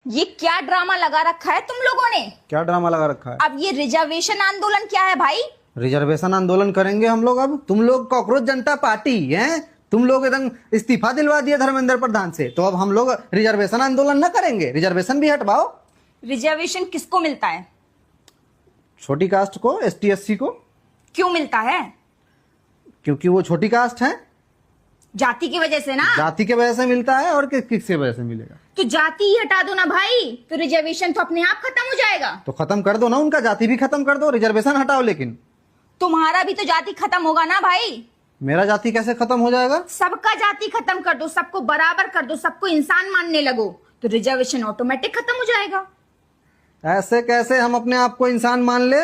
ये क्या ड्रामा लगा रखा है तुम लोगों ने? क्या ड्रामा लगा रखा है? अब ये रिजर्वेशन आंदोलन क्या है भाई? रिजर्वेशन आंदोलन करेंगे हम लोग। अब तुम लोग कॉकरोच जनता पार्टी हैं, तुम लोग एकदम इस्तीफा दिलवा दिया धर्मेंद्र प्रधान से, तो अब हम लोग रिजर्वेशन आंदोलन न करेंगे? रिजर्वेशन भी हटवाओ। रिजर्वेशन किसको मिलता है? छोटी कास्ट को, ST SC को। क्यों मिलता है? क्योंकि वो छोटी कास्ट है, जाति की वजह से ना। जाति के वजह से मिलता है। और किसके वजह से मिलेगा? तो जाति ही हटा दो ना भाई, तो रिजर्वेशन तो अपने आप खत्म हो जाएगा। तो खत्म कर दो ना, उनका जाति भी खत्म कर दो, रिजर्वेशन हटाओ। लेकिन तुम्हारा भी तो जाति खत्म होगा ना भाई। मेरा जाति कैसे खत्म हो जाएगा? सबका जाति खत्म कर दो, सबको बराबर कर दो, सबको इंसान मानने लगो, तो रिजर्वेशन ऑटोमेटिक खत्म हो जाएगा। ऐसे कैसे हम अपने आप को इंसान मान ले?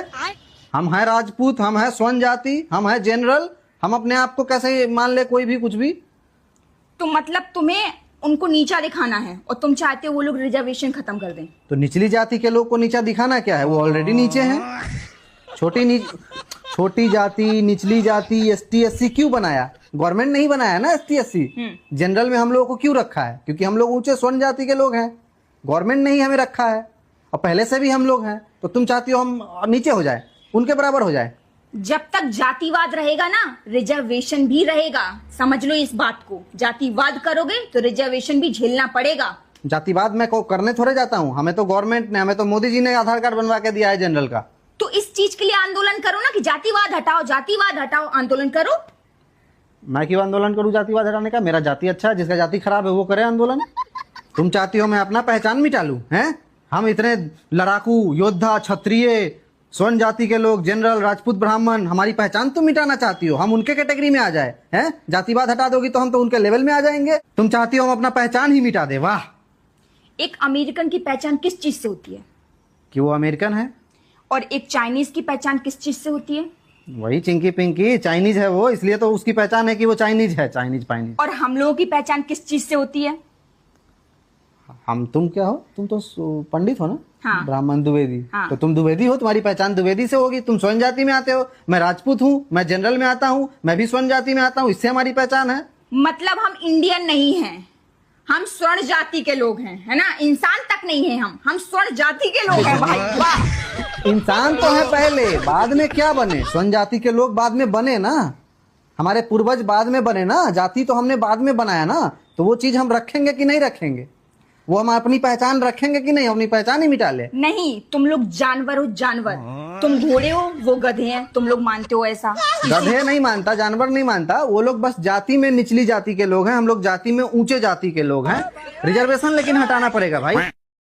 हम हैं राजपूत, हम हैं स्वर्ण जाति, हम हैं जनरल, हम अपने आप को कैसे मान ले कोई भी कुछ भी? तो मतलब तुम्हें उनको नीचा दिखाना है और तुम चाहते हो वो लोग रिजर्वेशन खत्म कर दें। तो निचली जाति के लोग को नीचा दिखाना क्या है? वो ऑलरेडी नीचे हैं। छोटी जाति, निचली जाति, ST SC क्यों बनाया? गवर्नमेंट नहीं बनाया ना ST SC। जनरल में हम लोगों को क्यों रखा है? क्योंकि हम लोग ऊंचे स्वर्ण जाति के लोग हैं, गवर्नमेंट ने ही हमें रखा है, और पहले से भी हम लोग हैं। तो तुम चाहती हो हम नीचे हो जाए, उनके बराबर हो जाए? जब तक जातिवाद रहेगा ना, रिजर्वेशन भी रहेगा। समझ लो इस बात को। जातिवाद करोगे तो रिजर्वेशन भी झेलना पड़ेगा। जातिवाद मैं को करने थोड़े जाता हूँ, हमें तो गवर्नमेंट ने, हमें तो मोदी जी ने आधार कार्ड बनवा के दिया है जनरल का। तो इस चीज के लिए आंदोलन करो ना कि जातिवाद हटाओ, जातिवाद हटाओ, आंदोलन करो। मैं क्यों आंदोलन करूँ जातिवाद हटाने का? मेरा जाति अच्छा है, जिसका जाति खराब है वो करे आंदोलन। तुम चाहती हो मैं अपना पहचान मिटा लूं? हैं हम इतने लड़ाकू योद्धा, क्षत्रिय, स्वर्ण जाति के लोग, जनरल, राजपूत, ब्राह्मण, हमारी पहचान तुम मिटाना चाहती हो? हम उनके कैटेगरी में आ जाए? हैं जातिवाद हटा दोगी तो हम तो उनके लेवल में आ जाएंगे। तुम चाहती हो हम अपना पहचान ही मिटा दे? वाह। एक अमेरिकन की पहचान किस चीज से होती है? कि वो अमेरिकन है। और एक चाइनीज की पहचान किस चीज से होती है? वही चिंकी पिंकी, चाइनीज है वो, इसलिए तो उसकी पहचान है कि वो चाइनीज है, चाइनीज पाइनीज। और हम लोगों की पहचान किस चीज से होती है? तुम क्या हो? तुम तो पंडित हो ना। हाँ। ब्राह्मण, द्विवेदी। हाँ। तो तुम द्विवेदी हो, तुम्हारी पहचान द्विवेदी से होगी। तुम स्वर्ण जाति में आते हो, मैं राजपूत हूँ, मैं जनरल में आता हूँ, मैं भी स्वर्ण जाति में आता हूँ, इससे हमारी पहचान है। मतलब हम इंडियन नहीं हैं, हम स्वर्ण जाति के लोग हैं, है ना? इंसान तक नहीं है, हम स्वर्ण जाति के लोग हैं भाई। वाह। इंसान तो है पहले, बाद में क्या बने? स्वर्ण जाति के लोग बाद में बने ना, हमारे पूर्वज बाद में बने ना, जाति तो हमने बाद में बनाया ना। तो वो चीज हम रखेंगे कि नहीं रखेंगे? वो हम अपनी पहचान रखेंगे कि नहीं? अपनी पहचान ही मिटा ले? नहीं, तुम लोग जानवर हो, जानवर। तुम घोड़े हो, वो गधे हैं, तुम लोग मानते हो ऐसा? गधे नहीं मानता, जानवर नहीं मानता, वो लोग बस जाति में निचली जाति के लोग हैं, हम लोग जाति में ऊंचे जाति के लोग हैं। रिजर्वेशन लेकिन हटाना पड़ेगा भाई।